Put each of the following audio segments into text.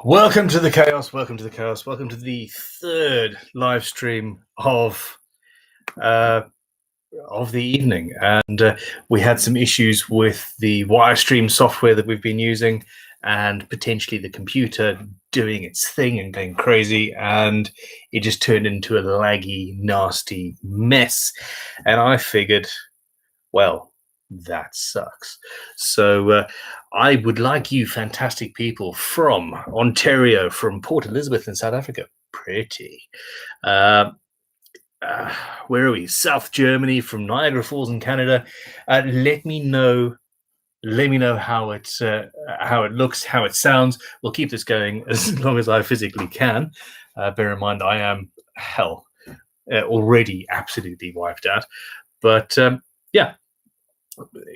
Welcome to the chaos. Welcome to the chaos. Welcome to the third live stream of the evening, and we had some issues with the Wirestream software that we've been using, and potentially the computer doing its thing and going crazy, and it just turned into a laggy, nasty mess. And I figured, well, that sucks. So I would like you fantastic people from Ontario, from Port Elizabeth in South Africa, pretty. Uh, where are we? South Germany, from Niagara Falls in Canada. Let me know. Let me know how it looks, how it sounds. We'll keep this going as long as I physically can. Bear in mind, I am already absolutely wiped out. But yeah.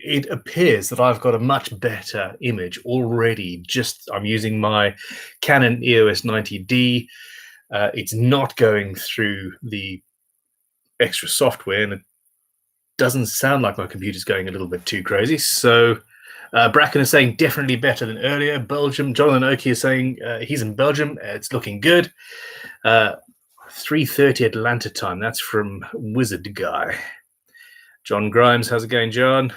It appears that I've got a much better image already. I'm using my Canon EOS 90D. It's not going through the extra software, and it doesn't sound like my computer's going a little bit too crazy. So Bracken is saying definitely better than earlier. Belgium, Jonathan Oki is saying he's in Belgium. It's looking good. 3:30 Atlanta time. That's from Wizard Guy. John Grimes, how's it going, John?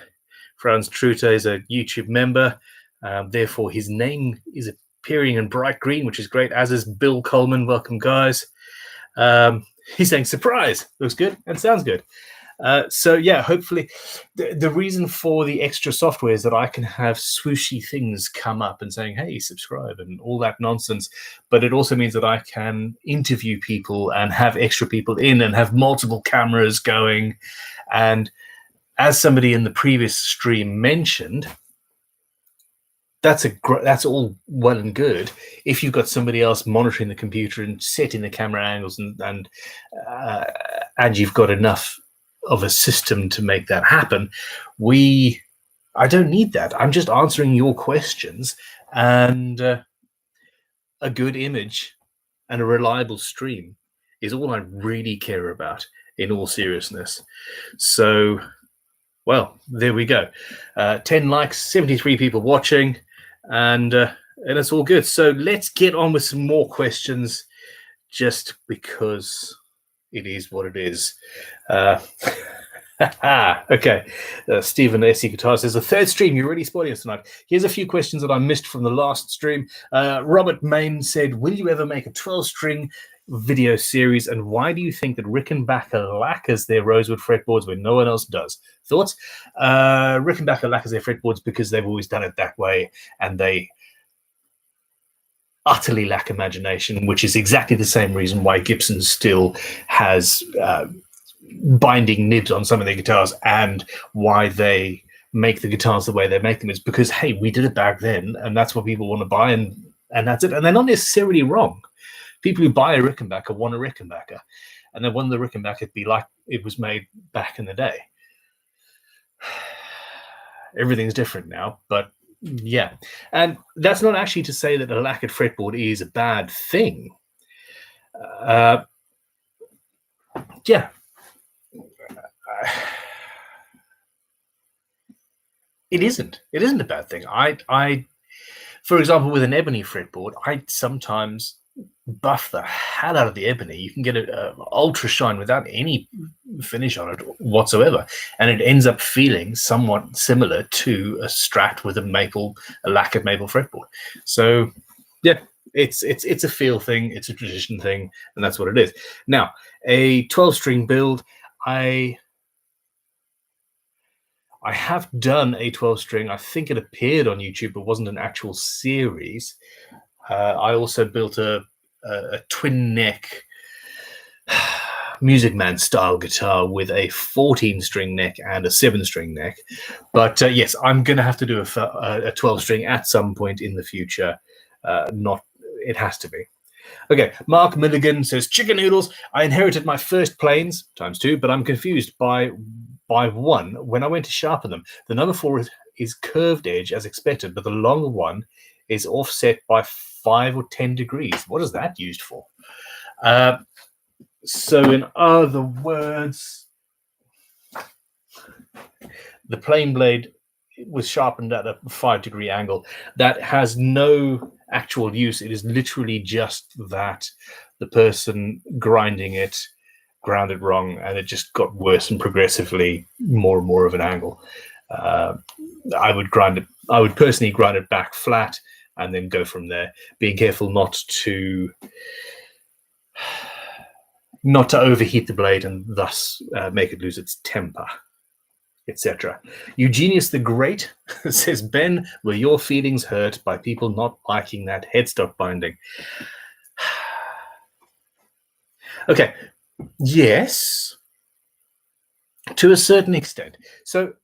Franz Trute is a YouTube member. Therefore, his name is appearing in bright green, which is great, as is Bill Coleman. Welcome, guys. He's saying, surprise, looks good and sounds good. So, yeah, hopefully the reason for the extra software is that I can have swooshy things come up and saying, hey, subscribe and all that nonsense. But it also means that I can interview people and have extra people in and have multiple cameras going. And as somebody in the previous stream mentioned, that's all well and good if you've got somebody else monitoring the computer and setting the camera angles, and you've got enough of a system to make that happen. I don't need that. I'm just answering your questions, and a good image and a reliable stream is all I really care about, in all seriousness. So, well, there we go. 10 likes, 73 people watching, and it's all good. So let's get on with some more questions, just because it is what it is. Okay. Stephen SC Guitar says, the third stream, you're really spoiling us tonight. Here's a few questions that I missed from the last stream. Robert Main said, will you ever make a 12-string video series, and why do you think that Rickenbacker lacquers their rosewood fretboards when no one else does? Thoughts? Rickenbacker lacquers their fretboards because they've always done it that way, and they utterly lack imagination, which is exactly the same reason why Gibson still has binding nibs on some of their guitars, and why they make the guitars the way they make them is because, hey, we did it back then, and that's what people want to buy, and that's it. And they're not necessarily wrong. People who buy a Rickenbacker want a Rickenbacker, and they want the Rickenbacker to be like it was made back in the day. Everything's different now, but yeah. And that's not actually to say that a lacquered fretboard is a bad thing. Yeah. It isn't a bad thing. I for example, with an ebony fretboard, I sometimes buff the hell out of the ebony. You can get it ultra shine without any finish on it whatsoever, and it ends up feeling somewhat similar to a Strat with a lacquered maple fretboard. So yeah, it's a feel thing, it's a tradition thing, and that's what it is. Now, a 12-string build, I have done a 12-string. I think it appeared on YouTube, but wasn't an actual series. I also built a twin neck Music Man style guitar with a 14-string neck and a 7-string neck. But yes, I'm going to have to do a 12-string at some point in the future. It has to be. Okay, Mark Milligan says, chicken noodles. I inherited my first planes ×2, but I'm confused by 1 when I went to sharpen them. The number 4 is curved edge as expected, but the longer one is offset by 5 or 10 degrees. What is that used for? So in other words, the plane blade was sharpened at a 5-degree angle. That has no actual use. It is literally just that the person grinding it ground it wrong, and it just got worse and progressively more and more of an angle. I would personally grind it back flat and then go from there, being careful not to overheat the blade and thus make it lose its temper, etc. Eugenius the Great says, Ben, were your feelings hurt by people not liking that headstock binding? Okay, yes, to a certain extent. So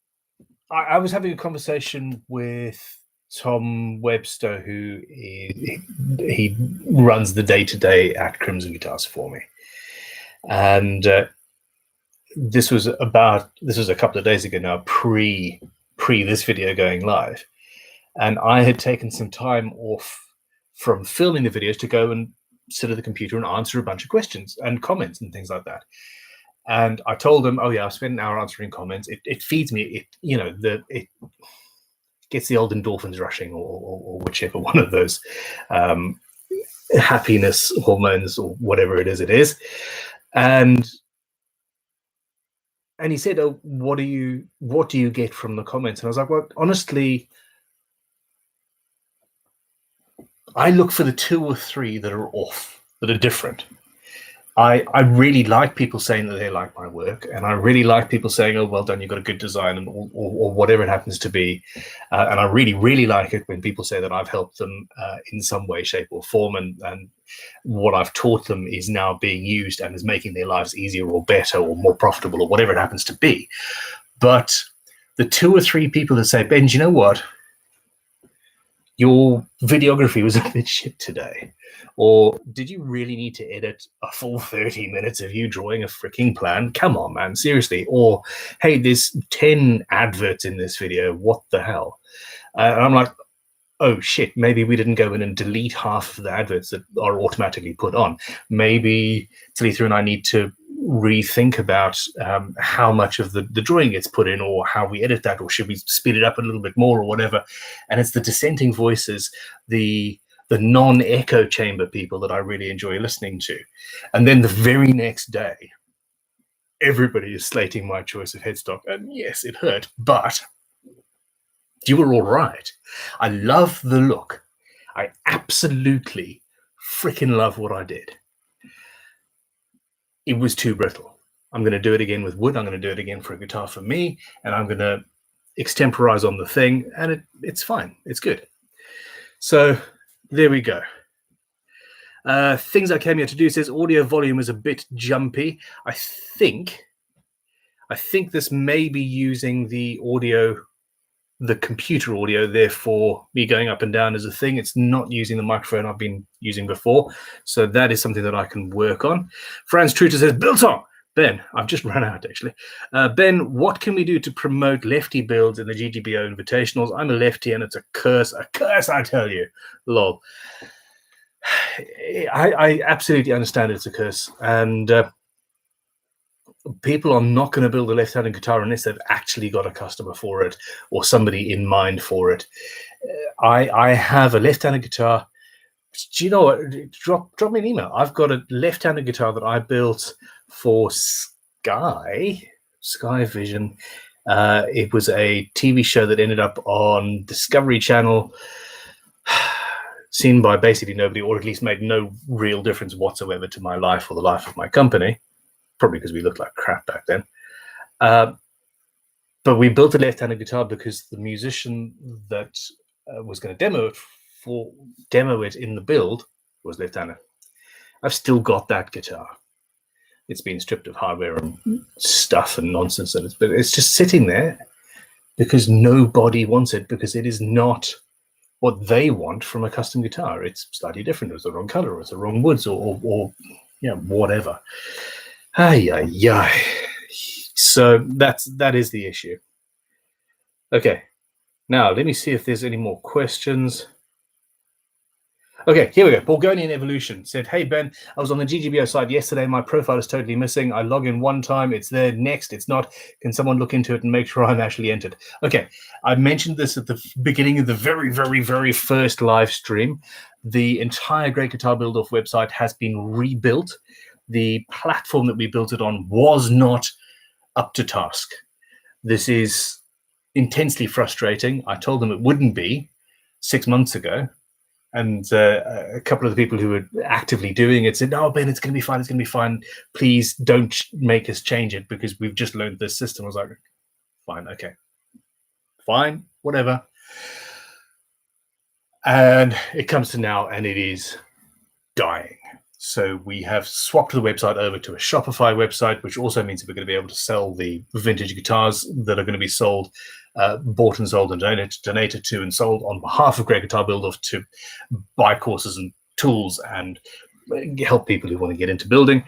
I was having a conversation with Tom Webster, who he runs the day-to-day at Crimson Guitars for me. And this was a couple of days ago now, pre this video going live, and I had taken some time off from filming the videos to go and sit at the computer and answer a bunch of questions and comments and things like that. And I told him, oh yeah, I've spent an hour answering comments. It feeds me. It gets the old endorphins rushing, or whichever one of those happiness hormones or whatever it is. And he said, oh, what do you get from the comments? And I was like, well, honestly, I look for the 2 or 3 that are off, that are different. I really like people saying that they like my work, and I really like people saying, oh, well done, you've got a good design, and or whatever it happens to be. And I really, really like it when people say that I've helped them in some way, shape, or form, and what I've taught them is now being used and is making their lives easier or better or more profitable or whatever it happens to be. But the 2 or 3 people that say, Ben, do you know what? Your videography was a bit shit today. Or did you really need to edit a full 30 minutes of you drawing a freaking plan? Come on, man, seriously. Or, hey, there's 10 adverts in this video. What the hell? And I'm like, oh, shit, maybe we didn't go in and delete half of the adverts that are automatically put on. Maybe Talitha and I need to rethink about how much of the drawing gets put in, or how we edit that, or should we speed it up a little bit more, or whatever. And it's the dissenting voices, the non-echo chamber people that I really enjoy listening to. And then the very next day, everybody is slating my choice of headstock. And yes, it hurt, but you were all right. I love the look. I absolutely freaking love what I did. It was too brittle. I'm going to do it again with wood. I'm going to do it again for a guitar for me, and I'm going to extemporize on the thing, and it's fine. It's good. So there we go. Things I came here to do says audio volume is a bit jumpy. I think this may be using the computer audio, therefore me going up and down is a thing. It's not using the microphone I've been using before. So that is something that I can work on. Franz Truter says, Biltong! Ben, I've just run out actually. Ben, what can we do to promote lefty builds in the GGBO invitationals? I'm a lefty and it's a curse, I tell you. Lol. I absolutely understand it's a curse. And people are not going to build a left-handed guitar unless they've actually got a customer for it or somebody in mind for it. I have a left-handed guitar. Do you know what? Drop me an email. I've got a left-handed guitar that I built for Sky Vision. It was a TV show that ended up on Discovery Channel, seen by basically nobody, or at least made no real difference whatsoever to my life or the life of my company. Probably because we looked like crap back then. But we built a left-handed guitar because the musician that was going to demo it in the build was left-handed. I've still got that guitar. It's been stripped of hardware and stuff and nonsense, but it's just sitting there because nobody wants it, because it is not what they want from a custom guitar. It's slightly different. It's the wrong color, or it's the wrong woods, or whatever. Ay. So that is the issue. Okay, now let me see if there's any more questions. Okay, here we go. Borgonian Evolution said, "Hey Ben, I was on the GGBO site yesterday. My profile is totally missing. I log in one time, it's there. Next, it's not. Can someone look into it and make sure I'm actually entered?" Okay, I mentioned this at the beginning of the very, very, very first live stream. The entire Great Guitar Build-Off website has been rebuilt. The platform that we built it on was not up to task. This is intensely frustrating. I told them it wouldn't be 6 months ago. And a couple of the people who were actively doing it said, "No, Ben, it's going to be fine. It's going to be fine. Please don't make us change it because we've just learned this system." I was like, "Fine, okay, fine, whatever." And it comes to now, and it is dying. So we have swapped the website over to a Shopify website, which also means that we're going to be able to sell the vintage guitars that are going to be sold, bought and sold and donated to and sold on behalf of Great Guitar Build-Off to buy courses and tools and help people who want to get into building.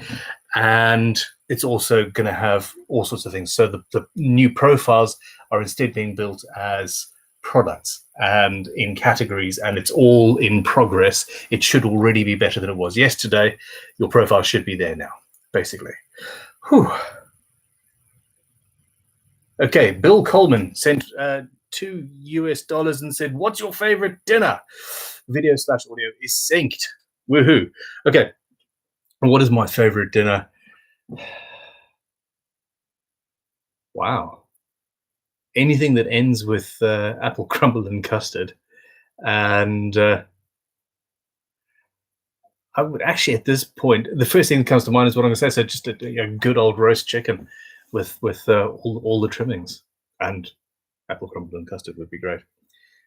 And it's also going to have all sorts of things. So the new profiles are instead being built as products and in categories, and it's all in progress. It should already be better than it was yesterday. Your profile should be there now, basically. Whew. Okay, Bill Coleman sent $2 and said, "What's your favorite dinner?" Video/audio is synced. Woohoo. Okay, what is my favorite dinner? Wow. Anything that ends with apple crumble and custard. And I would actually, at this point, the first thing that comes to mind is what I'm going to say. So just a good old roast chicken with all the trimmings, and apple crumble and custard would be great.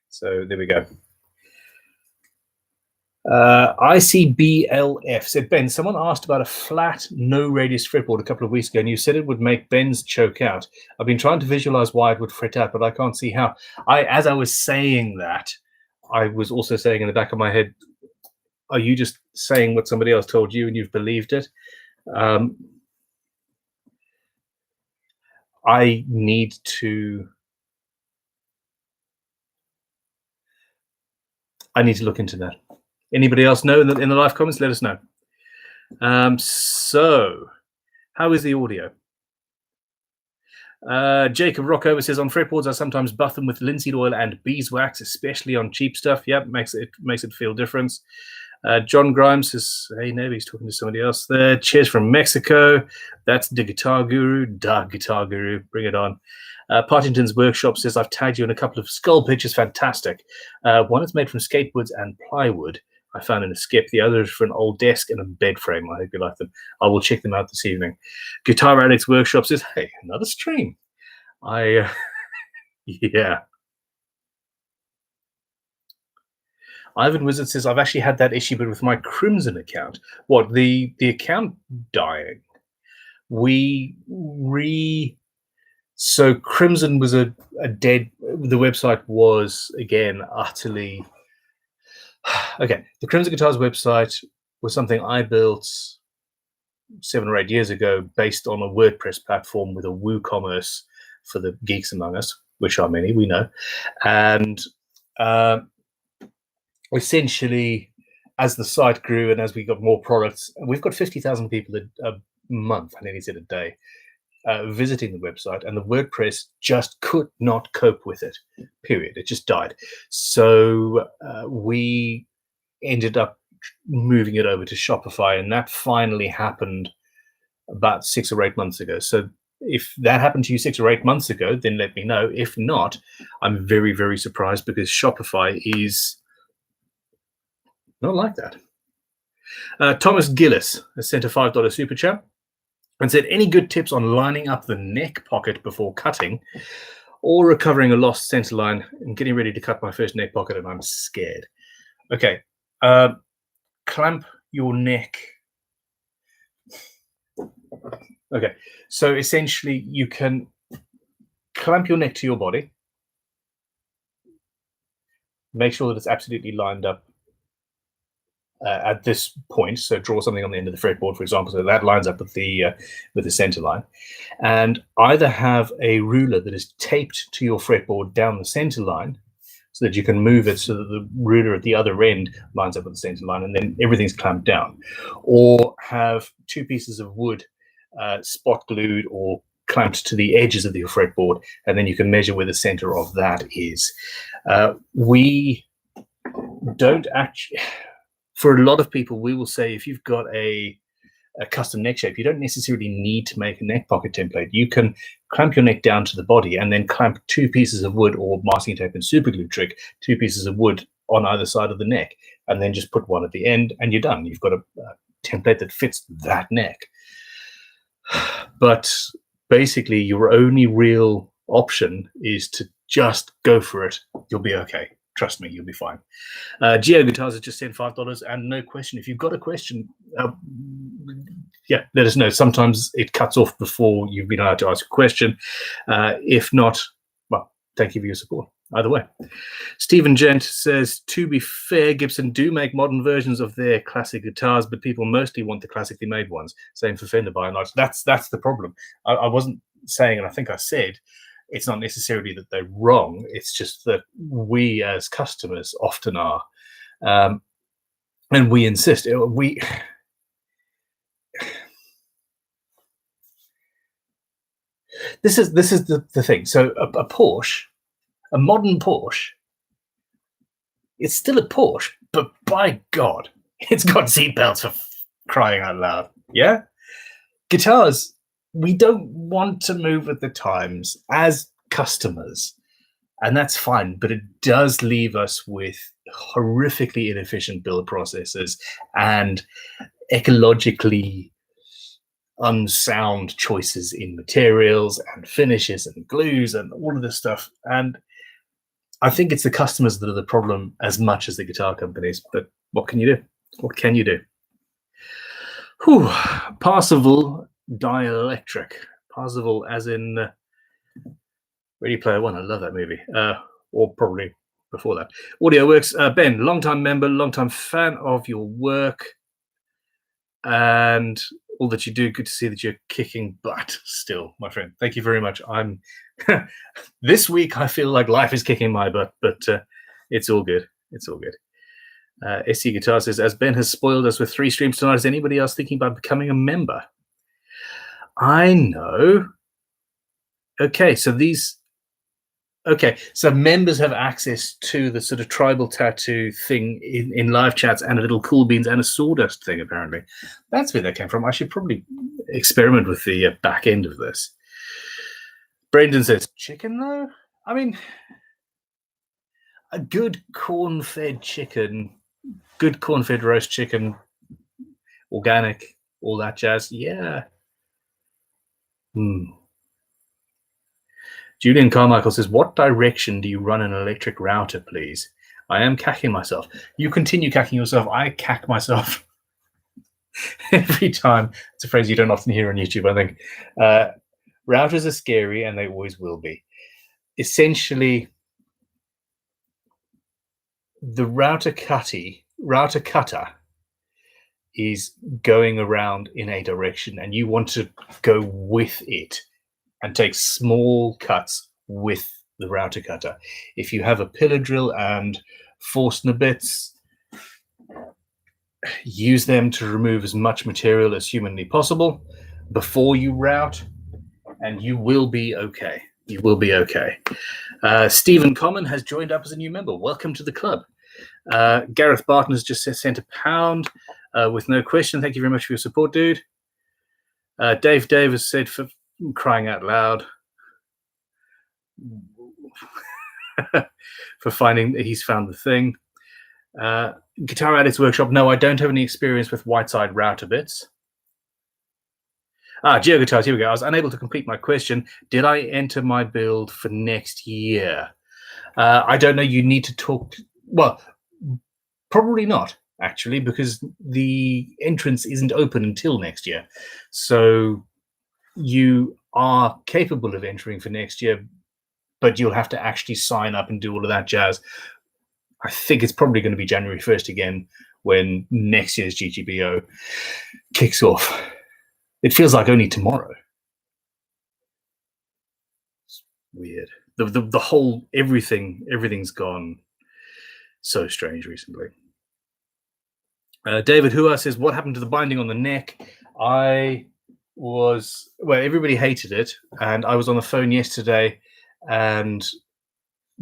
So there we go. ICBLF said, "Ben, someone asked about a flat, no radius fretboard a couple of weeks ago, and you said it would make bends choke out. I've been trying to visualize why it would fret out, but I can't see how." As I was saying that, I was also saying in the back of my head, are you just saying what somebody else told you and you've believed it? I need to look into that. Anybody else know in the live comments? Let us know. So, how is the audio? Jacob Rockover says, "On fretboards, I sometimes buff them with linseed oil and beeswax, especially on cheap stuff. Yep, makes it feel different." John Grimes says, "Hey, no, he's talking to somebody else there. Cheers from Mexico. That's the Guitar Guru. Da Guitar Guru. Bring it on." Partington's Workshop says, "I've tagged you in a couple of skull pictures. Fantastic. One is made from skateboards and plywood I found in a skip. The other is for an old desk and a bed frame. I hope you like them. I will check them out this evening." Guitar Addicts Workshop says, "Hey, another stream." Yeah. Ivan Wizard says, "I've actually had that issue, but with my Crimson account." What, the account dying? So Crimson was a dead. The website was again utterly. Okay, the Crimson Guitars website was something I built 7 or 8 years ago, based on a WordPress platform with a WooCommerce for the geeks among us, which are many, we know, and essentially, as the site grew and as we got more products, we've got 50,000 people a month, I nearly said a day, visiting the website, and the WordPress just could not cope with it, period. It just died. So we ended up moving it over to Shopify, and that finally happened about 6 or 8 months ago. So if that happened to you 6 or 8 months ago, then let me know. If not, I'm very, very surprised, because Shopify is not like that. Thomas Gillis has sent a $5 super chat and said, "Any good tips on lining up the neck pocket before cutting, or recovering a lost center line? I'm getting ready to cut my first neck pocket and I'm scared." Okay, clamp your neck. Okay, so essentially you can clamp your neck to your body, make sure that it's absolutely lined up at this point. So draw something on the end of the fretboard, for example, so that lines up with the center line, and either have a ruler that is taped to your fretboard down the center line, so that you can move it so that the ruler at the other end lines up with the center line, and then everything's clamped down. Or have two pieces of wood spot glued or clamped to the edges of your fretboard, and then you can measure where the center of that is. We don't actually, for a lot of people, we will say if you've got a custom neck shape, you don't necessarily need to make a neck pocket template. You can clamp your neck down to the body and then clamp two pieces of wood, or masking tape and super glue trick, two pieces of wood on either side of the neck, and then just put one at the end, and you're done. You've got a template that fits that neck. But basically, your only real option is to just go for it. You'll be okay. Trust me, you'll be fine. Geo Guitars has just sent $5, and no question. If you've got a question, yeah, let us know. Sometimes it cuts off before you've been allowed to ask a question. If not, well, thank you for your support. Either way. Stephen Gent says, to be fair, Gibson do make modern versions of their classic guitars, but people mostly want the classically made ones. Same for Fender by and large. That's the problem. I wasn't saying, and I think I said, it's not necessarily that they're wrong. It's just that we as customers often are. And we insist. This is the thing. So a Porsche, a modern Porsche, it's still a Porsche, but by God, it's got seatbelts for crying out loud. Yeah? Guitars, we don't want to move with the times as customers, and that's fine, but it does leave us with horrifically inefficient build processes and ecologically unsound choices in materials and finishes and glues and all of this stuff. And I think it's the customers that are the problem as much as the guitar companies. But what can you do? What can you do? Whew. Parsifal Dielectric. Parsifal as in Ready Player One. I love that movie. Or probably before that. Audio Works. Ben, long-time member, long-time fan of your work and all that you do. Good to see that you're kicking butt still, my friend. Thank you very much. I'm this week I feel like life is kicking my butt, but it's all good. It's all good. SC Guitar says, as Ben has spoiled us with 3 streams tonight, is anybody else thinking about becoming a member? I know. Okay, so members have access to the sort of tribal tattoo thing in live chats, and a little cool beans and a sawdust thing, apparently. That's where that came from. I should probably experiment with the back end of this. Brendan says, chicken, though? I mean, a good corn-fed chicken, good corn-fed roast chicken, organic, all that jazz, yeah. Julian Carmichael says, what direction do you run an electric router, please? I am cacking myself. You continue cacking yourself. I cack myself every time. It's a phrase you don't often hear on YouTube, I think. Routers are scary, and they always will be. Essentially, the router cutter is going around in a direction, and you want to go with it and take small cuts with the router cutter. If you have a pillar drill and Forstner bits, use them to remove as much material as humanly possible before you route, and you will be okay. You will be okay. Stephen Common has joined up as a new member. Welcome to the club. Gareth Barton has just sent £1 with no question. Thank you very much for your support, dude. Dave Davis said, for crying out loud, for finding that he's found the thing. Guitar Addicts Workshop. No, I don't have any experience with Whiteside router bits. Geo Guitars, here we go. I was unable to complete my question. Did I enter my build for next year? I don't know. You need to talk. Well, probably not, actually, because the entrance isn't open until next year. So you are capable of entering for next year, but you'll have to actually sign up and do all of that jazz. I think it's probably going to be January 1st again when next year's GGBO kicks off. It feels like only tomorrow. It's weird. the whole everything's gone so strange recently. David Hua says, what happened to the binding on the neck? Everybody hated it, and I was on the phone yesterday and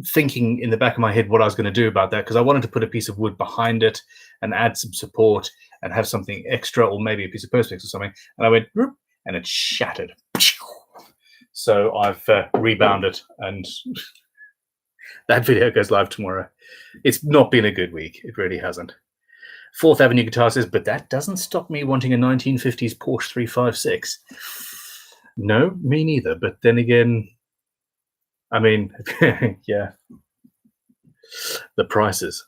thinking in the back of my head what I was going to do about that, because I wanted to put a piece of wood behind it and add some support and have something extra, or maybe a piece of perspex or something. And I went, and it shattered. So I've rebound it, and that video goes live tomorrow. It's not been a good week. It really hasn't. Fourth Avenue Guitar says, but that doesn't stop me wanting a 1950s Porsche 356. No, me neither. But then again, I mean, yeah. The prices.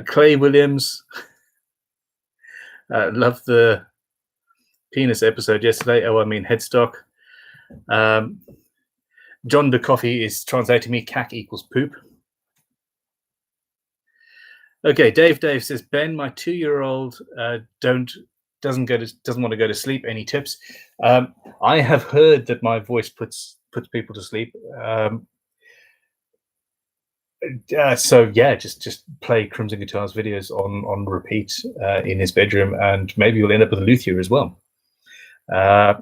Clay Williams. Loved the penis episode yesterday. Oh, I mean, headstock. John de Coffee is translating me cack equals poop. Okay, Dave says, Ben, my 2-year-old doesn't want to go to sleep. Any tips? I have heard that my voice puts people to sleep. So yeah, just play Crimson Guitars videos on repeat in his bedroom, and maybe you'll end up with a luthier as well. I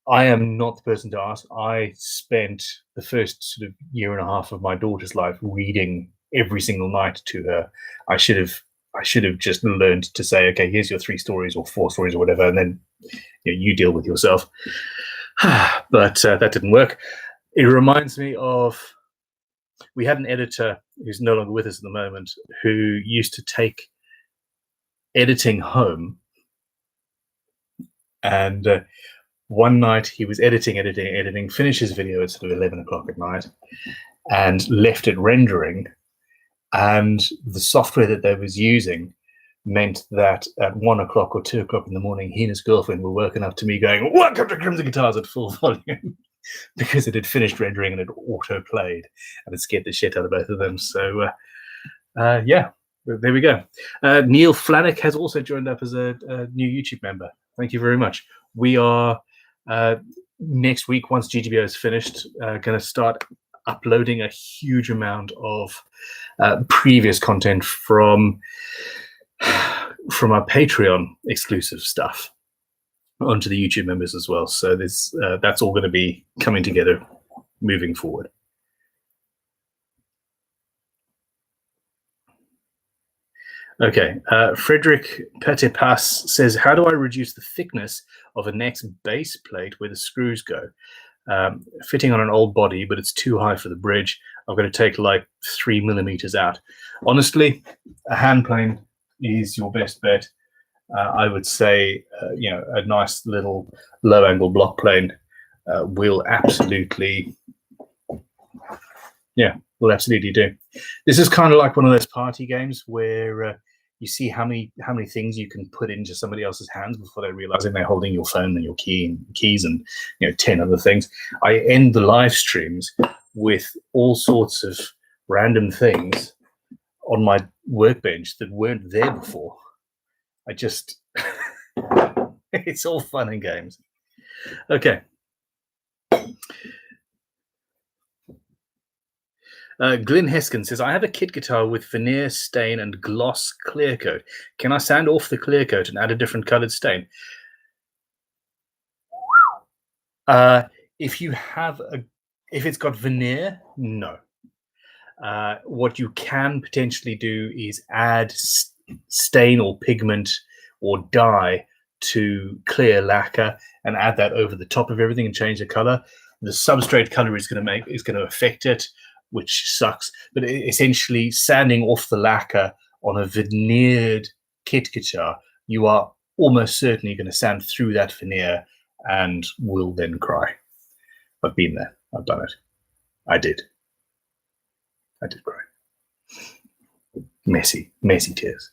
am not the person to ask. I spent the first sort of year and a half of my daughter's life reading every single night to her. I should have just learned to say, okay, here's your 3 stories or 4 stories or whatever, and then you deal with yourself. But that didn't work. It reminds me of, we had an editor who's no longer with us at the moment, who used to take editing home, and one night he was editing, finished his video at sort of 11 o'clock at night, and left it rendering. And the software that they was using meant that at 1 o'clock or 2 o'clock in the morning, he and his girlfriend were woken up to me going, welcome to Crimson Guitars at full volume, because it had finished rendering and it auto-played, and it scared the shit out of both of them. So, yeah, there we go. Neil Flanick has also joined up as a new YouTube member. Thank you very much. We are, next week, once GGBO is finished, going to start uploading a huge amount of previous content from our Patreon exclusive stuff onto the YouTube members as well. So this that's all going to be coming together moving forward. Okay, Frederick Petipas says, how do I reduce the thickness of a next base plate where the screws go? Fitting on an old body, but it's too high for the bridge. I'm going to take like 3 millimeters out. Honestly, a hand plane is your best bet. I would say, a nice little low angle block plane will absolutely do. This is kind of like one of those party games where you see how many things you can put into somebody else's hands before they realizing they're holding your phone and your keys and 10 other things. I end the live streams with all sorts of random things on my workbench that weren't there before. I just it's all fun and games. Okay. Glyn Heskin says, I have a kit guitar with veneer, stain, and gloss clear coat. Can I sand off the clear coat and add a different colored stain? If it's got veneer, no. What you can potentially do is add stain or pigment or dye to clear lacquer and add that over the top of everything and change the color. The substrate color is going to affect it, which sucks. But essentially, sanding off the lacquer on a veneered kit guitar, you are almost certainly going to sand through that veneer and will then cry. I've been there. I've done it. I did cry. Messy tears.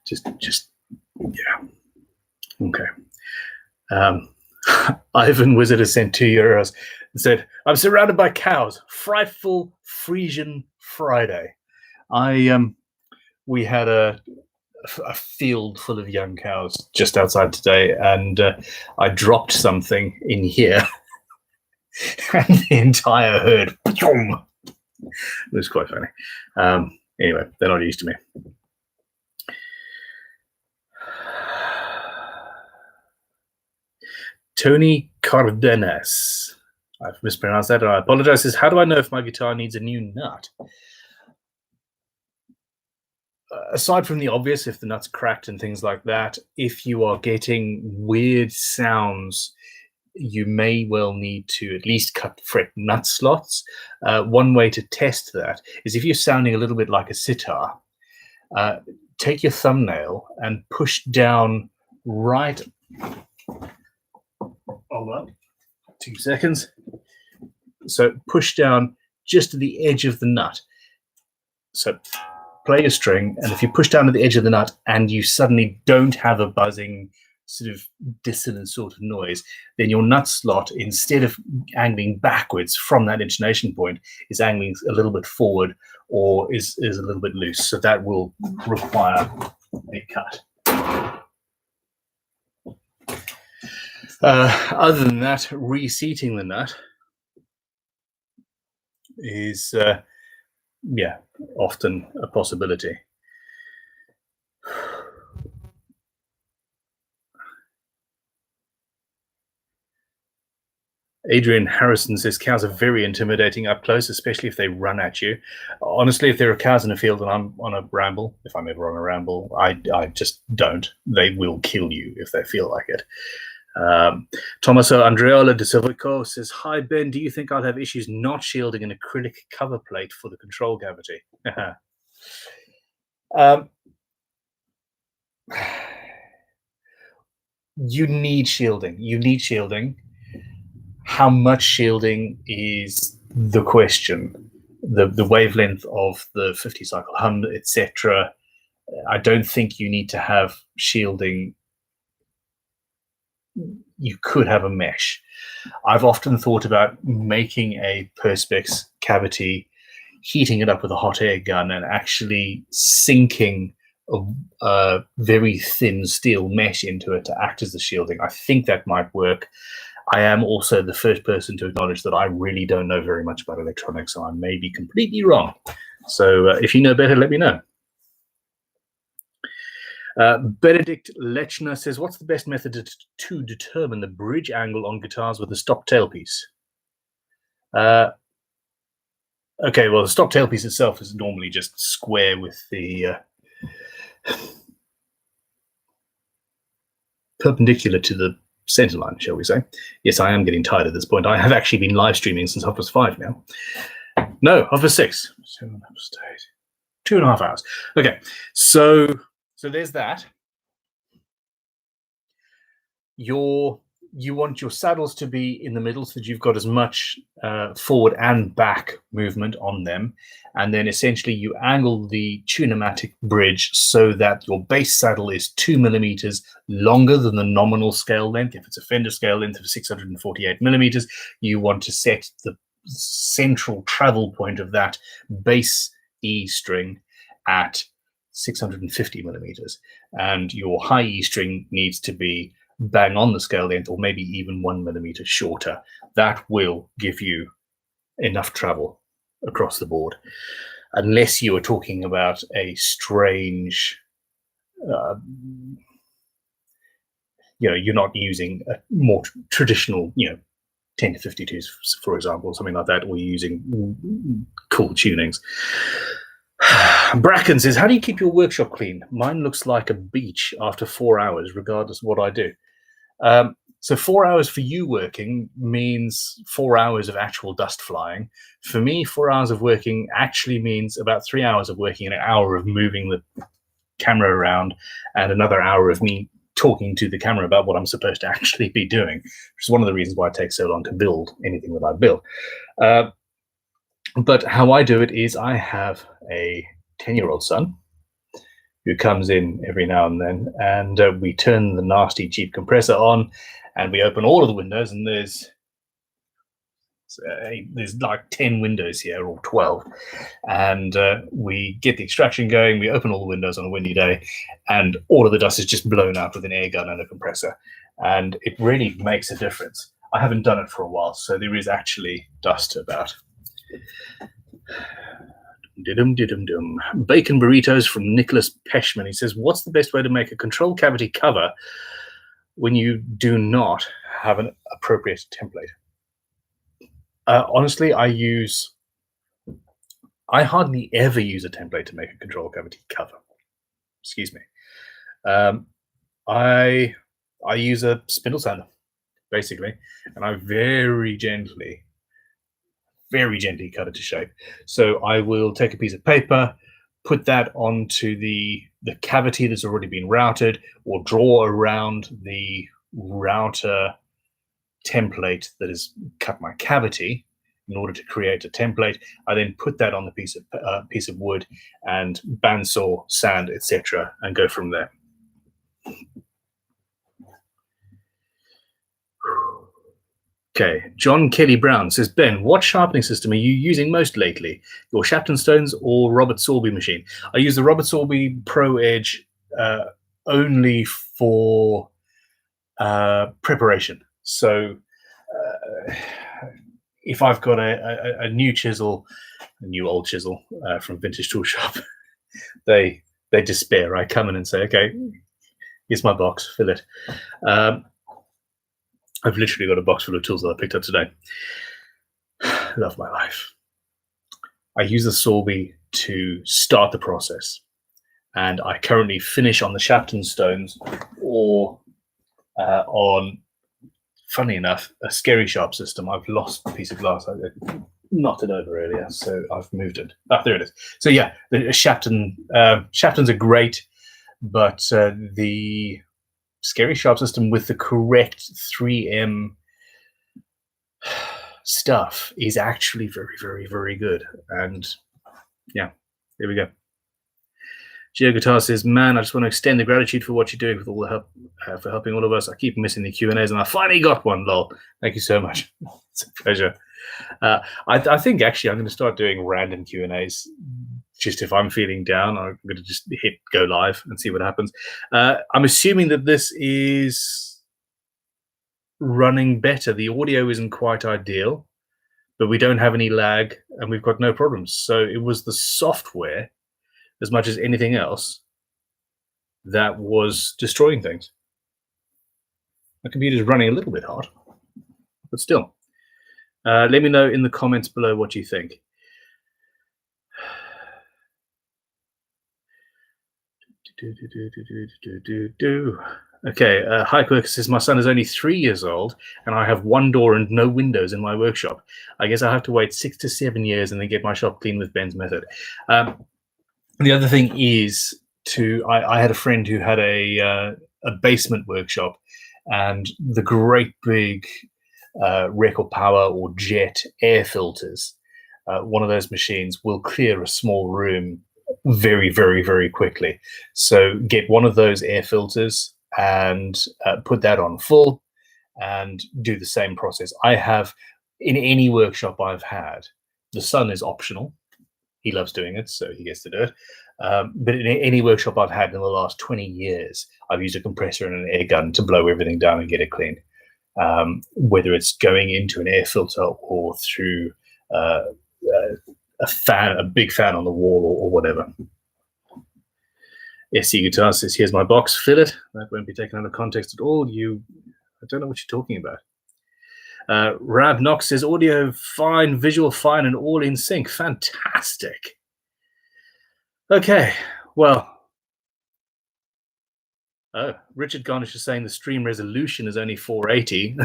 Just yeah. Okay. Ivan Wizard has sent €2 and said, I'm surrounded by cows. Frightful Frisian Friday. We had a a field full of young cows just outside today, and I dropped something in here, and the entire herd. It was quite funny. Anyway, they're not used to me. Tony Cardenas. I've mispronounced that, and I apologize. Says, how do I know if my guitar needs a new nut? Aside from the obvious, if the nut's cracked and things like that, if you are getting weird sounds, you may well need to at least cut fret nut slots. One way to test that is if you're sounding a little bit like a sitar, take your thumbnail and push down right. Hold on, 2 seconds. So push down just to the edge of the nut. So play a string, and if you push down to the edge of the nut and you suddenly don't have a buzzing sort of dissonant sort of noise, then your nut slot, instead of angling backwards from that intonation point, is angling a little bit forward or is a little bit loose. So that will require a cut. Other than that, reseating the nut is often a possibility. Adrian Harrison says cows are very intimidating up close, especially if they run at you. Honestly, if there are cows in a field and I'm on a ramble, if I'm ever on a ramble, I just don't. They will kill you if they feel like it. Tommaso Andreola de Silvico says, hi Ben, do you think I'll have issues not shielding an acrylic cover plate for the control cavity? You need shielding. How much shielding is the question. The wavelength of the 50 cycle hum, etc. I don't think you need to have shielding. You could have a mesh. I've often thought about making a Perspex cavity, heating it up with a hot air gun, and actually sinking a very thin steel mesh into it to act as the shielding. I think that might work. I am also the first person to acknowledge that I really don't know very much about electronics, so I may be completely wrong. So if you know better, let me know. Benedict Lechner says, what's the best method to determine the bridge angle on guitars with a stop tailpiece? Okay, well, the stop tailpiece itself is normally just square with the perpendicular to the center line, shall we say. Yes, I am getting tired at this point. I have actually been live streaming since 5:30 now. No, 6:30. 7, 8, 2.5 hours. Okay, so there's that. You want your saddles to be in the middle so that you've got as much forward and back movement on them. And then essentially you angle the tunematic bridge so that your base saddle is 2 millimeters longer than the nominal scale length. If it's a Fender scale length of 648 millimeters, you want to set the central travel point of that bass E string at 650 millimeters. And your high E string needs to be bang on the scale length, or maybe even 1 millimeter shorter. That will give you enough travel across the board, unless you are talking about a strange, you're not using a more traditional, 10 to 52s, for example, something like that, or you're using cool tunings. Bracken says, how do you keep your workshop clean? Mine looks like a beach after 4 hours, regardless of what I do. So 4 hours for you working means 4 hours of actual dust flying. For me, 4 hours of working actually means about 3 hours of working and an hour of moving the camera around and another hour of me talking to the camera about what I'm supposed to actually be doing, which is one of the reasons why it takes so long to build anything that I build. But how I do it is I have a 10-year-old son who comes in every now and then, and we turn the nasty cheap compressor on, and we open all of the windows, and there's So, there's like 10 windows here, or 12. And we get the extraction going, we open all the windows on a windy day, and all of the dust is just blown out with an air gun and a compressor. And it really makes a difference. I haven't done it for a while, so there is actually dust about. Didum. Bacon burritos from Nicholas Peshman. He says, what's the best way to make a control cavity cover when you do not have an appropriate template? Honestly, I hardly ever use a template to make a control cavity cover. Excuse me. I use a spindle sander, basically, and I very gently cut it to shape. So I will take a piece of paper, put that onto the cavity that's already been routed, or draw around the router template that has cut my cavity in order to create a template. I then put that on the piece of wood and bandsaw, sand, etc., and go from there. Okay, John Kelly Brown says, Ben, what sharpening system are you using most lately? Your Shapton Stones or Robert Sorby machine? I use the Robert Sorby Pro Edge only for preparation. So if I've got a new chisel, a new old chisel from Vintage Tool Shop, they despair. I come in and say, okay, here's my box, fill it. I've literally got a box full of tools that I picked up today. Love my life. I use the Sorby to start the process, and I currently finish on the Shapton Stones or on, funny enough, a Scary Sharp system. I've lost a piece of glass. I knocked it over earlier, so I've moved it. Ah, there it is. So yeah, the Shaptons are great, but the Scary Sharp system with the correct 3M stuff is actually very, very, very good. And yeah, there we go. Geo Guitar says, man, I just want to extend the gratitude for what you're doing with all the help, for helping all of us. I keep missing the Q&As, and I finally got one, lol. Thank you so much. It's a pleasure. I think, actually, I'm going to start doing random Q&As. Just if I'm feeling down, I'm going to just hit go live and see what happens. I'm assuming that this is running better. The audio isn't quite ideal, but we don't have any lag, and we've got no problems. So it was the software, as much as anything else, that was destroying things. My computer's running a little bit hard, but still. Let me know in the comments below what you think. Okay, Hi Quirk says, my son is only 3 years old and I have one door and no windows in my workshop. I guess I'll have to wait 6 to 7 years and then get my shop clean with Ben's method. The other thing is I had a friend who had a basement workshop, and the great big Record Power or Jet air filters, one of those machines will clear a small room very, very, very quickly. So get one of those air filters and put that on full and do the same process. I have, in any workshop I've had, the sun is optional. He loves doing it, so he gets to do it. But in any workshop I've had in the last 20 years, I've used a compressor and an air gun to blow everything down and get it clean. Whether it's going into an air filter or through a fan, a big fan on the wall, or whatever. SC Guitar says, here's my box, fill it. That won't be taken out of context at all. I don't know what you're talking about. Rab Knox says, audio fine, visual fine, and all in sync. Fantastic. Okay, well. Oh, Richard Garnish is saying the stream resolution is only 480.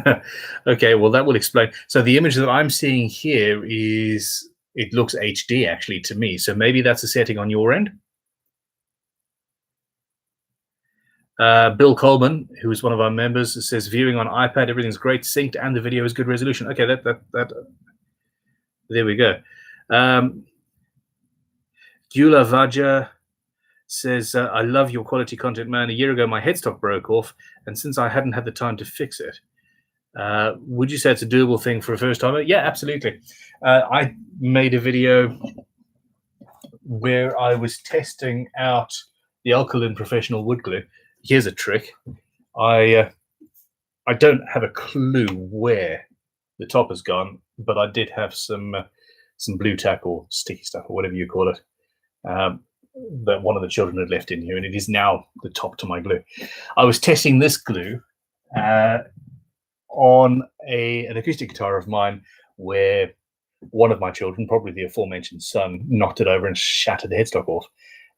Okay, well, that will explain. So the image that I'm seeing here is, it looks HD actually to me. So maybe that's a setting on your end. Bill Coleman, who is one of our members, says viewing on iPad, everything's great, synced, and the video is good resolution. Okay, there we go. Gyula Vaja says, I love your quality content, man. A year ago, my headstock broke off, and since I hadn't had the time to fix it, Would you say it's a doable thing for a first timer? Yeah, absolutely. I made a video where I was testing out the alkaline professional wood glue. Here's a trick. I don't have a clue where the top has gone, but I did have some blue tack or sticky stuff or whatever you call it that one of the children had left in here, and it is now the top to my glue. I was testing this glue on an acoustic guitar of mine where one of my children, probably the aforementioned son, knocked it over and shattered the headstock off.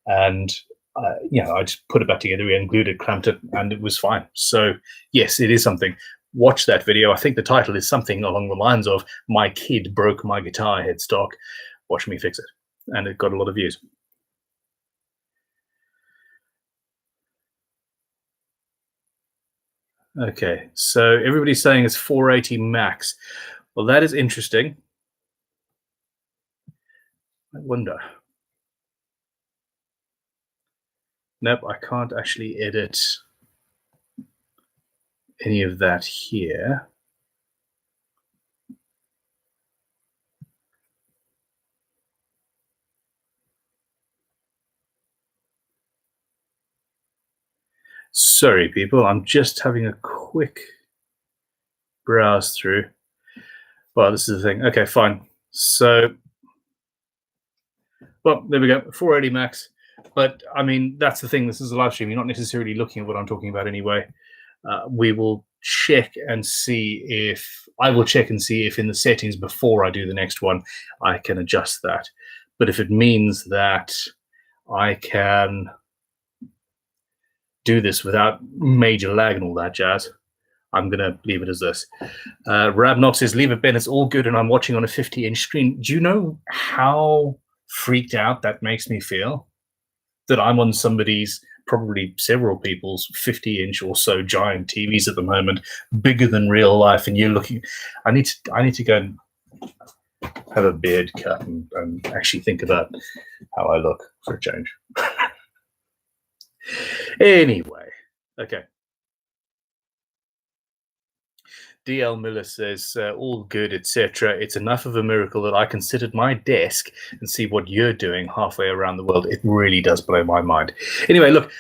And I just put it back together and glued it, clamped it, and it was fine. So yes, it is something. Watch that video. I think the title is something along the lines of "My kid broke my guitar headstock. Watch me fix it," and it got a lot of views. Okay, so everybody's saying it's 480 max. Well, that is interesting. I wonder. Nope, I can't actually edit any of that here. Sorry, people, I'm just having a quick browse through. Well, this is the thing. Okay, fine. So, well, there we go, 480 max. But I mean, that's the thing. This is a live stream. You're not necessarily looking at what I'm talking about anyway. We will check and see if in the settings before I do the next one, I can adjust that. But if it means that I can do this without major lag and all that jazz, I'm going to leave it as this. Rabnox says, leave it, Ben. It's all good, and I'm watching on a 50-inch screen. Do you know how freaked out that makes me feel? That I'm on somebody's, probably several people's 50-inch or so giant TVs at the moment, bigger than real life, and you're looking. I need to go and have a beard cut and actually think about how I look for a change. Anyway, okay. DL Miller says, all good, etc. It's enough of a miracle that I can sit at my desk and see what you're doing halfway around the world. It really does blow my mind. Anyway, look,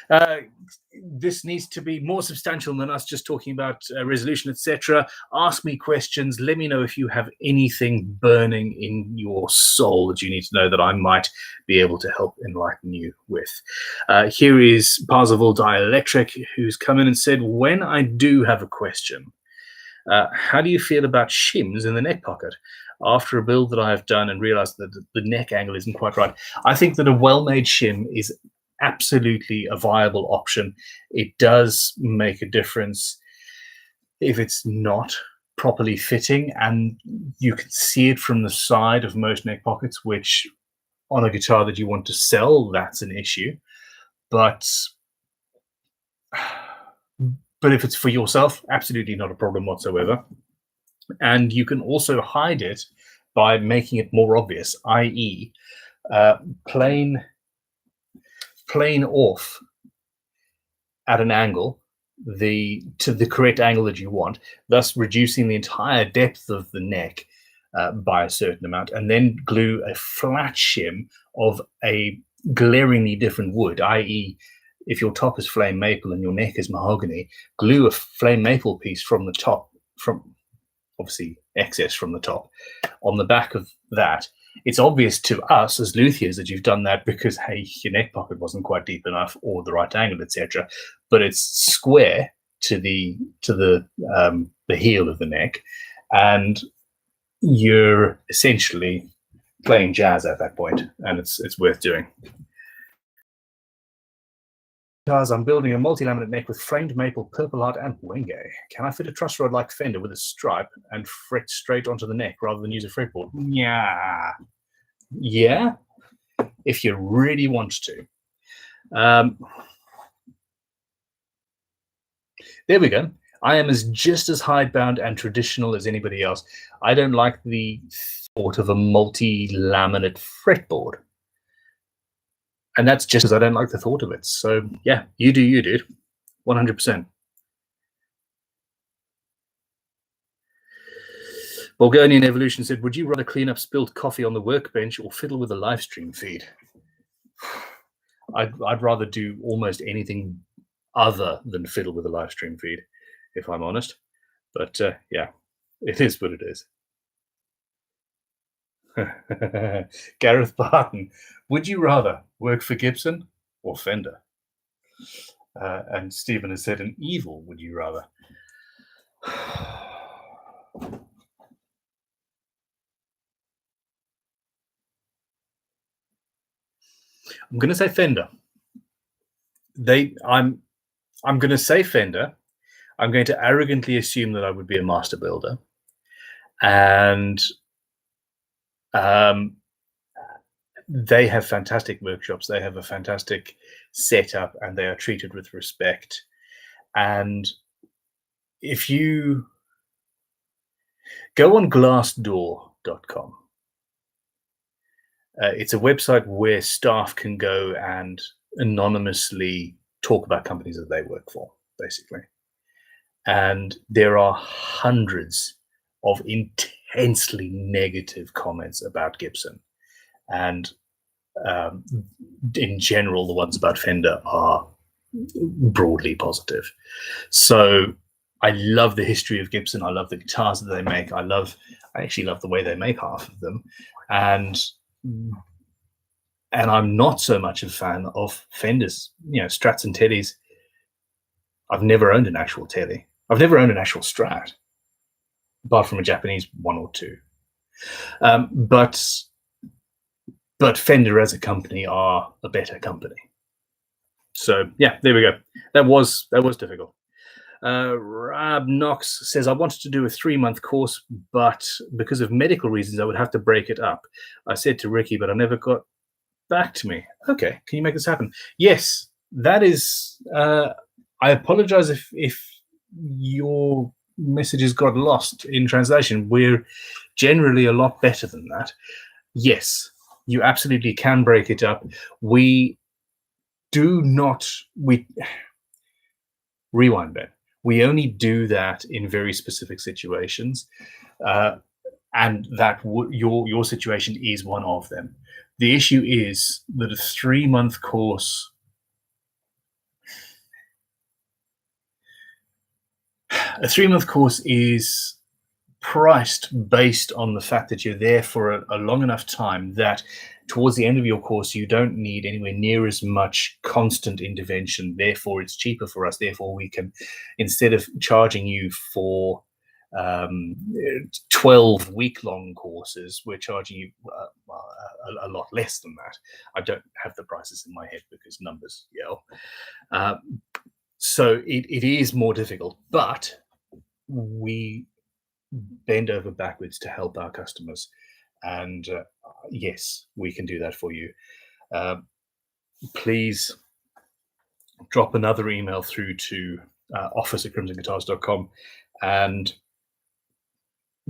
this needs to be more substantial than us just talking about resolution, etc. Ask me questions. Let me know if you have anything burning in your soul that you need to know that I might be able to help enlighten you with. Here is Parzival Dielectric, who's come in and said, when I do have a question, how do you feel about shims in the neck pocket? After a build that I have done and realized that the neck angle isn't quite right, I think that a well-made shim is absolutely a viable option. It does make a difference if it's not properly fitting, and you can see it from the side of most neck pockets, which on a guitar that you want to sell, that's an issue. But if it's for yourself, absolutely not a problem whatsoever. And you can also hide it by making it more obvious, i.e., plane off at an angle to the correct angle that you want, thus reducing the entire depth of the neck by a certain amount, and then glue a flat shim of a glaringly different wood, i.e., if your top is flame maple and your neck is mahogany, glue a flame maple piece from the top, from obviously excess from the top, on the back of that. It's obvious to us as luthiers that you've done that because, hey, your neck pocket wasn't quite deep enough or the right angle, etc. But it's square to the heel of the neck, and you're essentially playing jazz at that point, and it's worth doing. Guys, I'm building a multi-laminate neck with framed maple, purple heart, and wenge. Can I fit a truss rod like Fender with a stripe and fret straight onto the neck rather than use a fretboard? Yeah, if you really want to. There we go. I am just as hidebound and traditional as anybody else. I don't like the thought of a multi-laminate fretboard. And that's just because I don't like the thought of it. So yeah, you do you, dude. 100%. Bulgarian Evolution said, would you rather clean up spilled coffee on the workbench or fiddle with a live stream feed? I'd rather do almost anything other than fiddle with a live stream feed, if I'm honest. But yeah, it is what it is. Gareth Barton, would you rather work for Gibson or Fender? And Stephen has said, an evil would you rather? I'm going to say Fender. I'm going to say Fender. I'm going to arrogantly assume that I would be a master builder, and they have fantastic workshops. They have a fantastic setup, and they are treated with respect. And if you go on glassdoor.com, it's a website where staff can go and anonymously talk about companies that they work for, basically. And there are hundreds of intensely negative comments about Gibson. And in general, the ones about Fender are broadly positive. So I love the history of Gibson. I love the guitars that they make. I actually love the way they make half of them. And I'm not so much a fan of Fenders, Strats and Teddies. I've never owned an actual Teddy. I've never owned an actual Strat, apart from a Japanese one or two. But Fender as a company are a better company. So yeah, there we go. That was difficult. Rab Knox says, I wanted to do a 3-month course, but because of medical reasons, I would have to break it up. I said to Ricky, but I never got back to me. Okay, can you make this happen? Yes, that is. I apologize if your messages got lost in translation. We're generally a lot better than that. Yes, you absolutely can break it up. We rewind, Ben. We only do that in very specific situations, and that your situation is one of them. The issue is that a 3-month course. A 3-month course is priced based on the fact that you're there for a long enough time that towards the end of your course, you don't need anywhere near as much constant intervention. Therefore, it's cheaper for us. Therefore, we can, instead of charging you for 12-week-long courses, we're charging you a lot less than that. I don't have the prices in my head because numbers yell. So it is more difficult, but we bend over backwards to help our customers. And yes, we can do that for you. Please drop another email through to office@crimsonguitars.com and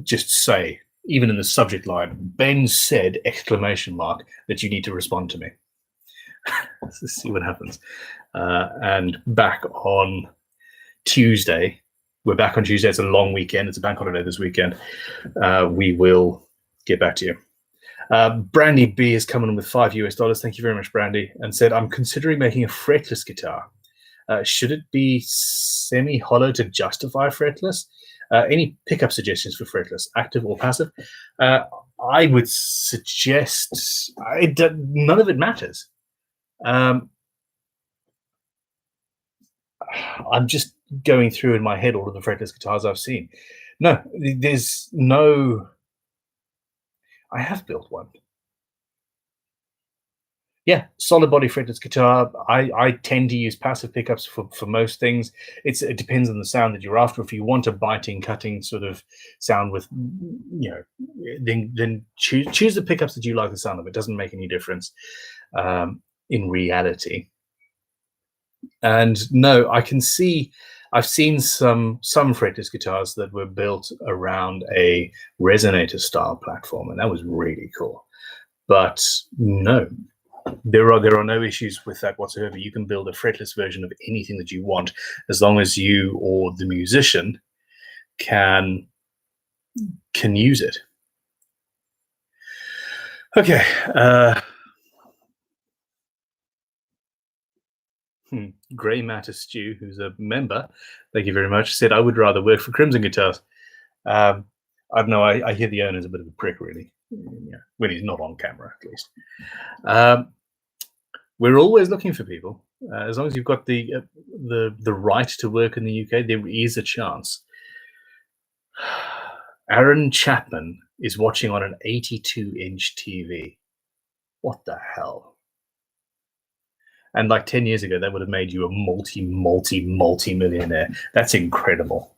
just say, even in the subject line, Ben said ! That you need to respond to me. Let's see what happens. And back on Tuesday, we're back on Tuesday. It's a long weekend. It's a bank holiday this weekend. We will get back to you. Brandy B is coming in with $5. Thank you very much, Brandy, and said, I'm considering making a fretless guitar. Should it be semi-hollow to justify fretless? Any pickup suggestions for fretless, active or passive? I would suggest none of it matters. I'm just going through in my head all of the fretless guitars I've seen. No, there's no. I have built one. Yeah, solid body fretless guitar. I tend to use passive pickups for most things. It depends on the sound that you're after. If you want a biting, cutting sort of sound with, then choose the pickups that you like the sound of. It doesn't make any difference in reality. And no, I've seen some fretless guitars that were built around a resonator style platform, and that was really cool. But no, there are no issues with that whatsoever. You can build a fretless version of anything that you want, as long as you or the musician can can use it. Okay. Grey Matter Stew, who's a member, thank you very much, said, I would rather work for Crimson Guitars. I don't know, I hear the owner's a bit of a prick, really. Yeah, when he's not on camera, at least. We're always looking for people. As long as you've got the right to work in the UK, there is a chance. Aaron Chapman is watching on an 82-inch TV. What the hell? And like 10 years ago, that would have made you a multi-millionaire. That's incredible.